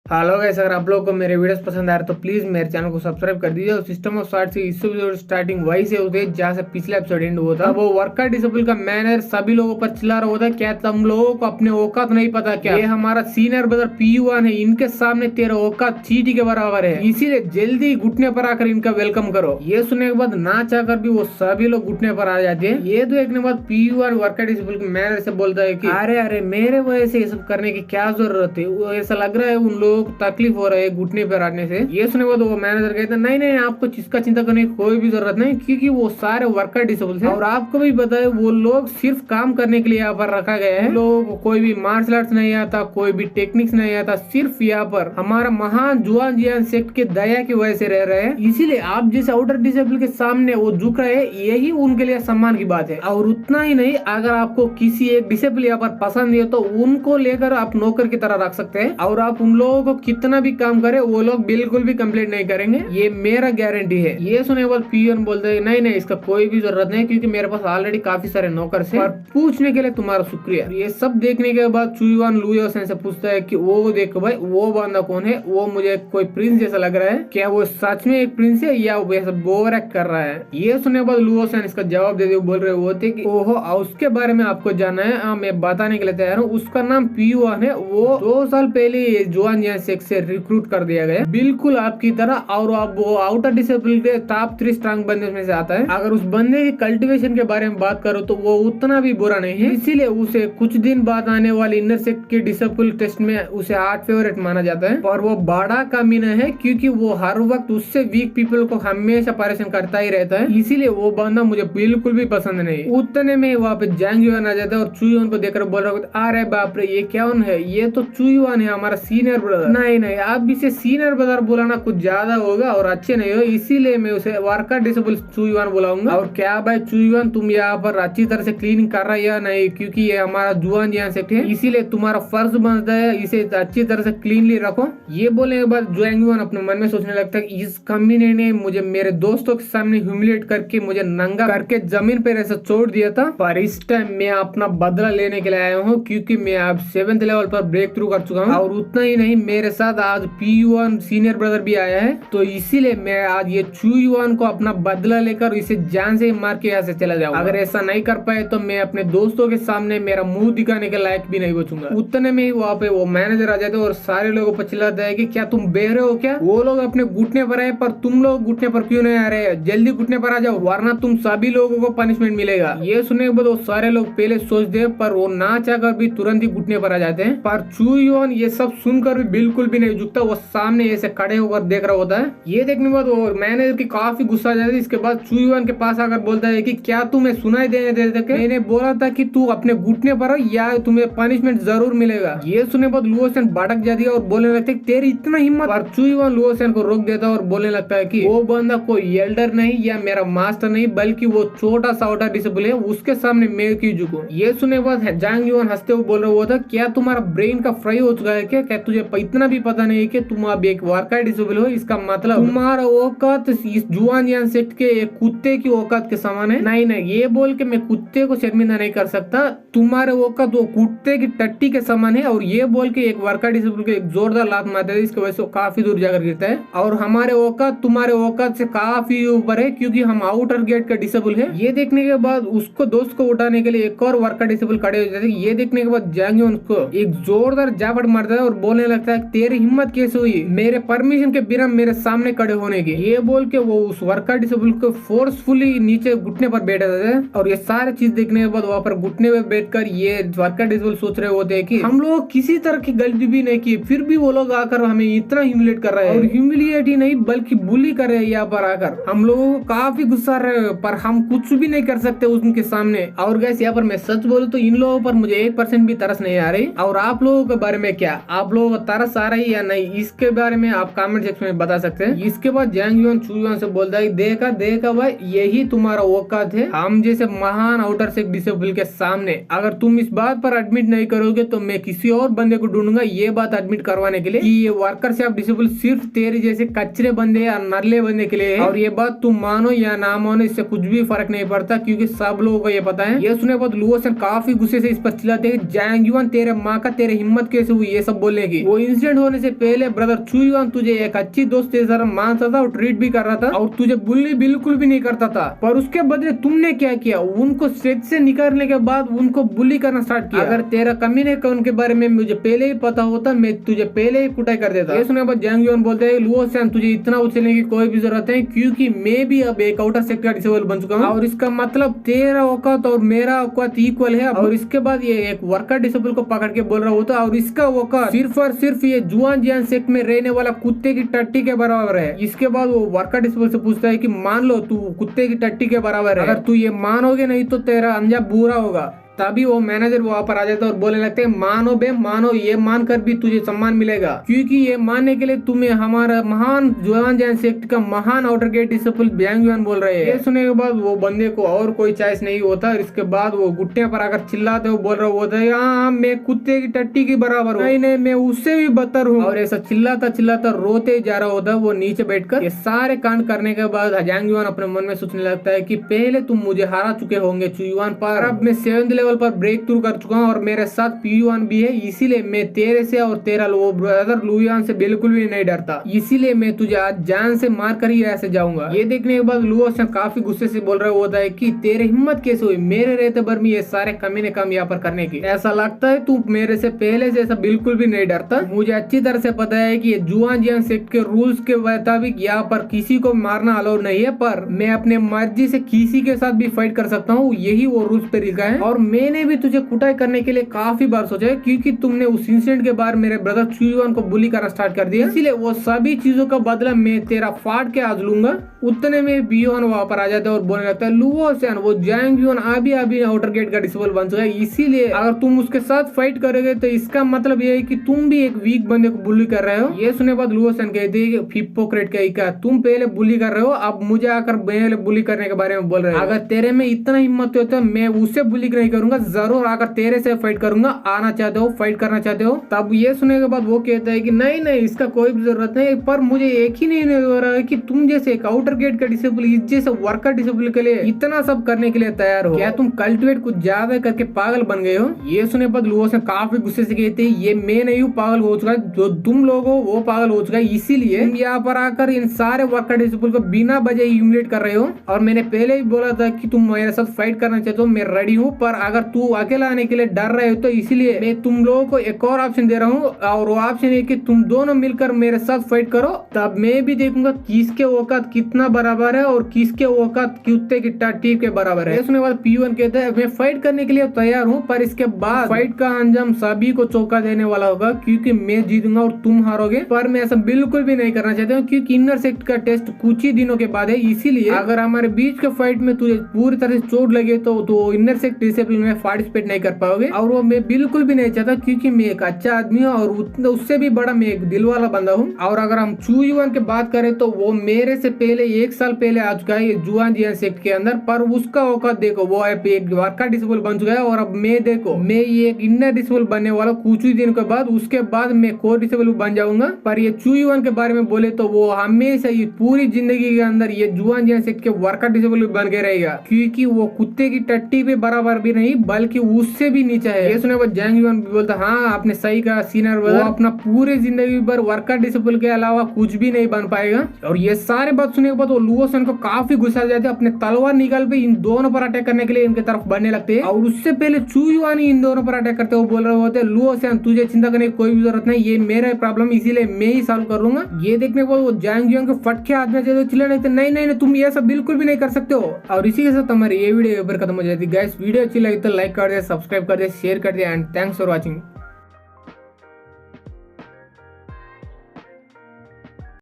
Hello guys, अगर आप लोगों को मेरे वीडियोस पसंद आ रहे तो प्लीज मेरे चैनल को सब्सक्राइब कर दीजिए और सिस्टम ऑफ शॉर्ट से इस एपिसोड स्टार्टिंग वही से होते हैं जहाँ से पिछले एपिसोड एंड हुआ था। वो वर्कर डिसेबल का मैनेजर सभी लोगों पर चिल्ला रहा होता है, क्या तुम लोगों को अपने औकात नहीं पता क्या? ये हमारा सीनियर ब्रदर पीयू1 है, इनके सामने तेरा औकात चींटी के बराबर है, इसीलिए जल्दी घुटने पर आकर इनका वेलकम करो। ये सुनने के बाद ना चाहकर भी वो सभी लोग घुटने पर आ जाते हैं। ये देखने के बाद पीयू1 वर्कर डिसेबल के मैनेजर से बोलता है कि अरे अरे मेरे वजह से ये सब करने की क्या जरूरत है, ऐसा लग रहा है उन लोगों को तकलीफ हो रहा है घुटने पर आने से। ये सुने बाद वो मैनेजर कहता है नहीं नहीं, आपको इसका चिंता करने की कोई भी जरूरत नहीं, क्योंकि वो सारे वर्कर डिसेबल है और आपको भी पता है वो लोग सिर्फ काम करने के लिए यहाँ पर रखा गया है। लोगों को कोई भी मार्शल आर्ट्स नहीं आता, कोई भी टेक्निक्स नहीं आता, सिर्फ यहाँ पर हमारा महान जुआन जियान सेक्ट के दया की वजह से रह रहे हैं। इसीलिए आप जैसे आउटर डिसेबल के सामने वो झुक रहे हैं, यही उनके लिए सम्मान की बात है। और उतना ही नहीं, अगर आपको किसी एक डिसेबल यहाँ पर पसंद है तो उनको लेकर आप नौकर की तरह रख सकते हैं और आप उन लोगों को कितना भी काम करे वो लोग बिल्कुल भी कंप्लेंट नहीं करेंगे, ये मेरा गारंटी है। ये सुने बाद पीएन बोलते हैं नहीं नहीं, इसका कोई भी जरूरत नहीं, क्योंकि मेरे पास ऑलरेडी काफी सारे नौकर हैं और पूछने के लिए तुम्हारा शुक्रिया। ये सब देखने के बाद चुईवान लुयोसन से पूछता है कि वो देखो भाई, वो बंदा कौन है? वो मुझे कोई प्रिंस जैसा लग रहा है, क्या वो सच में एक प्रिंस है या वो ऐसा ओवर एक्ट कर रहा है? ये सुनने के बाद लुयोसन इसका जवाब दे दे बोल रहे होते कि ओहो, उसके बारे में आपको जानना है, मैं बताने के लिए तैयार हूँ। उसका नाम पीयूआन है, वो 2 साल पहले जुआन जियान सेक्ट से रिक्रूट कर दिया गया, बिल्कुल आपकी तरह। और अब वो आउटर डिसेबल के टॉप 3 स्ट्रांग बंदे में से आता है। अगर उस बंदे की कल्टीवेशन के बारे में बात करो तो वो उतना भी बुरा नहीं है, इसीलिए उसे कुछ दिन बाद आने वाले इनर सेक्ट के डिसेबल टेस्ट में उसे 8 फेवरेट माना जाता है। और वो बड़ा कमीना है, क्योंकि वो हर वक्त उससे वीक पीपल को हमेशा परेशान करता ही रहता है, इसीलिए वो बंदा मुझे बिल्कुल भी पसंद नहीं। उतने में वहाँ पे जैंग युआन आ जाता है और चुईवान को देखकर बोल रहा है अरे बाप रे, ये कौन है? ये तो चुईवान है, हमारा सीनियर ब्रदर। नहीं नहीं, आप इसे सीनियर ब्रदर बुलाना कुछ ज्यादा होगा और अच्छे नहीं हो, इसीलिए मैं उसे वर्कर डिसेबल चुईवान बुलाऊंगा। और क्या भाई चुईवान, तुम यहाँ पर अच्छी तरह से क्लीनिंग कर रहा है या नहीं? क्योंकि ये हमारा जुआन जियान सेक्ट है, इसीलिए तुम्हारा फर्ज बनता है इसे अच्छी तरह से क्लीनली रखो। ये बोलने के बाद जुआंगयुआन अपने मन में सोचने लगता है कि इस कमीने ने मुझे मेरे दोस्तों के सामने ह्यूमिलेट करके मुझे नंगा करके जमीन पर ऐसा छोड़ दिया था, पर इस टाइम मैं अपना बदला लेने के लिए आया हूँ, क्योंकि मैं अब 7th लेवल पर ब्रेक थ्रू कर चुका हूँ। और उतना ही नहीं, मेरे साथ आज पीयूआन सीनियर ब्रदर भी आया है, तो इसीलिए मैं आज ये चुईवान को अपना बदला लेकर इसे जान से मार के यहाँ से चला जाऊंगा। अगर ऐसा नहीं कर पाए तो मैं अपने दोस्तों के सामने मेरा मुंह दिखाने के लायक भी नहीं बचूंगा। उतने में ही वहाँ पे वो मैनेजर आ जाते हैं और सारे लोगों पर चिल्लाता है कि क्या तुम बेहरे हो क्या? वो लोग अपने घुटने पर आए, पर तुम लोग घुटने पर क्यों नहीं आ रहे? जल्दी घुटने पर आ जाओ, वरना तुम सभी लोगों को पनिशमेंट मिलेगा। ये सुनने के बाद वो सारे लोग पहले सोचते हैं, पर वो ना चाहकर भी तुरंत ही घुटने पर आ जाते हैं। पर चुईवान ये सब सुनकर भी बिल्कुल भी नहीं झुकता, वो सामने ऐसे खड़े होकर देख रहा होता है। ये देखने के बाद वो मैनेजर की काफी गुस्सा आ जाती है। इसके बाद चुईवान के पास आकर बोलता है कि क्या तुम्हें सुनाई देने देते कि मैंने बोला था कि तू अपने घुटने पर या तुम्हें पनिशमेंट जरूर मिलेगा। ये सुनने के बाद लुओसन भड़क जाती है और बोलने लगता है तेरी इतना हिम्मत? पर चुईवान लुओसन को रोक देता है और बोलने लगता है कि वो बंदा कोई एल्डर नहीं या मेरा मास्टर नहीं, बल्कि वो छोटा सा आउटर डिसेबल है, उसके सामने मैं क्यों झुकूं? ये सुनने के बाद जैंग युआन हंसते हुए बोल रहा होता है क्या तुम्हारा ब्रेन का फ्राई हो चुका है क्या तुझे इतना भी पता नहीं है कि तुम अब एक वर्कर डिसेबल हो? इसका मतलब तुम्हारा औकात इस जुआन जियान सेक्ट के एक कुत्ते की औकात के समान है। नहीं नहीं, ये बोल के मैं कुत्ते को शर्मिंदा नहीं कर सकता, तुम्हारे औकात वो कुत्ते की टट्टी के समान है। और ये बोल के एक वर्कर डिसेबल को एक जोरदार लात मारता है, इसकी वजह से काफी दूर जाकर गिरता है। और हमारे औकात तुम्हारे औकात से काफी ऊपर है, क्योंकि हम आउटर गेट का डिसेबल है। ये देखने के बाद उसको दोस्त को उठाने के लिए एक और वर्कर डिसेबल खड़े हो जाते हैं। ये देखने के बाद जैंग युआन को एक जोरदार जापट मारता है और बोलने लगता है तेरी हिम्मत कैसे हुई मेरे परमिशन के बिना मेरे सामने खड़े होने की? ये बोल के वो उस वर्कर डिसेबल को फोर्सफुली नीचे घुटने पर बैठा जाता है। और ये सारी चीज देखने के बाद वहाँ पर घुटने पर बैठकर ये वर्कर डिसेबल सोच रहे होते हैं कि हम लोग किसी तरह की गलती भी नहीं की, फिर भी वो लोग आकर हमें इतना ह्यूमिलेट कर रहे हैं। और ह्यूमिलिएट ही नहीं बल्कि बुली कर रहे हैं। यहाँ पर आकर हम लोगों को काफी गुस्सा रहे हैं, पर हम कुछ भी नहीं कर सकते उनके सामने। और गैस यहाँ पर मैं सच बोलूं तो इन लोगों पर मुझे 1% भी तरस नहीं आ रही। और आप लोगों के बारे में क्या, आप लोगों को तरस आ रही या नहीं, इसके बारे में आप कमेंट सेक्शन में बता सकते हैं। इसके बाद जैंग युआन चुईवान से बोलता है देखा देखा भाई, यही तुम्हारा औकात है हम जैसे महान आउटर सेक्ट डिसेबल के सामने। अगर तुम इस बात पर एडमिट नहीं करोगे तो मैं किसी और बंदे को ढूंढूंगा ये बात एडमिट करवाने के लिए कि ये वर्कर सेक्ट डिसेबल सिर्फ तेरे जैसे कचरे बंदे या नरले बंदे के लिए है। और ये बात तुम मानो या ना मानो, इससे कुछ भी फर्क नहीं पड़ता, क्योंकि सब लोगों को ये पता है। ये सुने बाद लुओसन काफी गुस्से से इस पर चिल्लाते हैं जैंग युआन तेरे माँ का तेरे हिम्मत कैसे हुई ये सब बोलने की? वो इन इंसिडेंट होने से पहले ब्रदर चू युआन तुझे एक अच्छी दोस्त जैसा मानता था और ट्रीट भी कर रहा था और तुझे बुली बिल्कुल भी नहीं करता था, पर उसके बदले तुमने क्या किया, उनको स्टेज से निकालने के बाद उनको बुली करना स्टार्ट किया। अगर तेरा कमीने का उनके बारे में मुझे पहले ही पता होता, मैं तुझे पहले ही कुटाई कर देता। ये सुनने के बाद जंग युआन बोलते हैं लुओ सैन तुझे इतना उछलने की कोई भी जरूरत है, क्योंकि मैं भी अब एक आउटर सेक्ट का डिसेबल बन चुका हूँ और इसका मतलब तेरा औकात और मेरा औकात इक्वल है। और इसके बाद ये एक वर्कर डिसेबल को पकड़ के बोल रहा होता और इसका औकात सिर्फ और सिर्फ ये जुआनजियान सेक्ट में रहने वाला कुत्ते की टट्टी के बराबर है। इसके बाद वो वर्कर डिसेबल से पूछता है कि मान लो तू कुत्ते की टट्टी के बराबर है, अगर तू ये मानोगे नहीं तो तेरा अंजाम बुरा होगा। तभी वो मैनेजर वहां पर आ जाता है और बोलने लगते हैं मानो बे मानो, ये मानकर भी तुझे सम्मान मिलेगा, क्योंकि ये मानने के लिए तुम्हें हमारा महान जुआनजियान सेक्ट का महान आउटर गेट डिसिपल जंग युआन बोल रहे हैं। ये सुनने के बाद वो बंदे को और कोई चॉइस नहीं होता। इसके बाद वो घुटने पर आकर चिल्लाते हुए बोल रहा होता है हाँ मैं कुत्ते की टट्टी के बराबर हूँ, नहीं मैं उससे भी बदतर हूँ। और ऐसा चिल्लाता चिल्लाता रोते जा रहा होता है वो नीचे बैठकर। ये सारे कांड करने के बाद जंग युआन अपने मन में सोचने लगता है कि पहले तुम मुझे हरा चुके होंगे चू युआन, पर अब मैं 7th लेवल पर ब्रेक थ्रू कर चुका हूँ और मेरे साथ पी युआन भी है, इसीलिए मैं तेरे से और तेरा वो ब्रदर लू युआन से बिल्कुल भी नहीं डरता, इसीलिए मैं तुझे आज जान से मार कर ही ऐसे जाऊंगा। ये देखने के बाद लुओ सैन काफी गुस्से से बोल रहा होता है कि तेरे हिम्मत कैसे हुई मेरे रहते भर में ये सारे कमीने काम यहाँ पर करने की, ऐसा लगता है तू मेरे से पहले से ऐसा बिल्कुल भी नहीं डरता। मुझे अच्छी तरह से पता है कि ये जुआनजियान सेक्ट के रूल्स के मुताबिक यहाँ पर किसी को मारना अलाउ नहीं है, पर मैं अपने मर्जी से किसी के साथ भी फाइट कर सकता हूँ, यही वो रूल्स पे लिखा है। और मैंने भी तुझे कुटाई करने के लिए काफी बार सोचा है, क्योंकि तुमने उस इंसिडेंट के बाद मेरे ब्रदर चू युआन को बुली करना स्टार्ट कर दिया, इसीलिए वो सभी चीजों का बदला मैं तेरा फाड़ के आज लूंगा। उतने में पी युआन वहां पर आ जाता है और बोलने लगता है लुओ सैन वो जंग युआन अभी आउटर गेट का डिसेबल बन चुका है, इसीलिए अगर तुम उसके साथ फाइट करोगे तो इसका मतलब ये है कि तुम भी एक वीक बंदे को बुली कर रहे हो। ये सुनने बाद लुओ सैन कहते हैं हिपोक्रेट का तुम पहले बुली कर रहे हो, अब मुझे आकर पहले बुली करने के बारे में बोल रहे हो। अगर तेरे में इतना हिम्मत हो तो मैं उससे बुली नहीं करूंगा, जरूर आकर तेरे से फाइट करूंगा, आना चाहते हो फाइट करना चाहते हो। तब ये सुनने के बाद वो कहता है कि नहीं इसका कोई भी जरूरत नहीं, पर मुझे एक ही नहीं हो रहा है कि तुम जैसे एक आउटर गेट का डिसेबल इस जैसे वर्कर डिसेबल के लिए इतना सब करने के लिए तैयार हो, क्या तुम कल्टिवेट कुछ ज्यादा करके पागल बन गए हो। ये सुनने बाद लुओ सैन काफी गुस्से से कहते हैं ये मैं नहीं हूँ पागल हो चुका है, जो तुम लोग हो वो पागल हो चुका है, इसीलिए तुम यहाँ पर आकर इन सारे वर्कर डिसेबल को बिना वजह ह्यूमिलेट कर रहे हो। और मैंने पहले ही बोला था कि तुम मेरे साथ फाइट करना चाहते हो, मैं रेडी हूँ, पर अगर तू अकेला आने के लिए डर रहे हो तो इसलिए मैं तुम लोगों को एक और ऑप्शन दे रहा हूँ, और वो ऑप्शन है कि तुम दोनों मिलकर मेरे साथ फाइट करो, तब मैं भी देखूंगा किसके औकात कितना बराबर है और किसके औकात कुत्ते की टट्टी के बराबर है। इसके बाद पी युआन कहता है मैं फाइट करने के लिए तैयार हूँ, पर इसके बाद फाइट का अंजाम सभी को चौंका देने वाला होगा, क्योंकि मैं जीतूंगा और तुम हारोगे। पर मैं ऐसा बिल्कुल भी नहीं करना चाहता हूँ, क्योंकि इनर सेक्ट का टेस्ट कुछ ही दिनों के बाद है, इसीलिए अगर हमारे बीच के फाइट में तुझे पूरी तरह से चोट लगे तो इनर सेक्ट डिसेबल में पार्टिसिपेट नहीं कर पाओगे, और वो मैं बिल्कुल भी नहीं चाहता, क्योंकि मैं एक अच्छा आदमी हूँ और उससे भी बड़ा मैं एक दिल वाला बंदा हूँ। और अगर हम चू युआन की बात करें तो वो मेरे से पहले 1 साल पहले आ चुका है ये जुआनजियान सेक्ट के अंदर, पर उसका औकात देखो वो एक वर्कर डिसेबल बन चुका है, और अब मैं देखो मैं ये एक इनर डिसेबल बनने वाला कुछ ही दिन के बाद, उसके बाद मैं कोर डिसेबल बन जाऊंगा। पर ये चू युआन के बारे में बोले तो वो हमेशा ये पूरी जिंदगी के अंदर ये जुआनजियान सेक्ट के वर्कर डिसेबल बन के रहेगा, क्योंकि वो कुत्ते की टट्टी पे बराबर भी नहीं बल्कि उससे भी नीचे है। ये सुने बाद जंग युआन बोलता हाँ आपने सही कहा सीनियर ब्रदर, वो अपना पूरे जिंदगी भर वर्कर डिसेबल के अलावा कुछ भी नहीं बन पाएगा। और ये सारे बात सुनने के बाद वो लुओ सैन को काफी गुस्सा आ जाते हैं, अपने तलवार निकाल पे इन दोनों पर अटैक करने के लिए इनके तरफ बढ़ने लगते हैं, और उससे पहले चू युआन इन दोनों पर अटैक करते हुए बोल रहे होते हैं लुओ सैन तुझे चिंता करने की कोई भी जरूरत नहीं, ये मेरा प्रॉब्लम इसीलिए मैं ही सॉल्व कर लूंगा। ये देखने के बाद वो जंग युआन को फटके हाथ में चिल्लाने लगते नहीं तुम ये सब बिल्कुल भी नहीं कर सकते हो। और इसी के साथ हमारी ये वीडियो खत्म हो जाती है। गाइस वीडियो अच्छी लगी तो लाइक कर दे, सब्सक्राइब कर दे, शेयर कर दे, एंड थैंक्स फॉर वॉचिंग।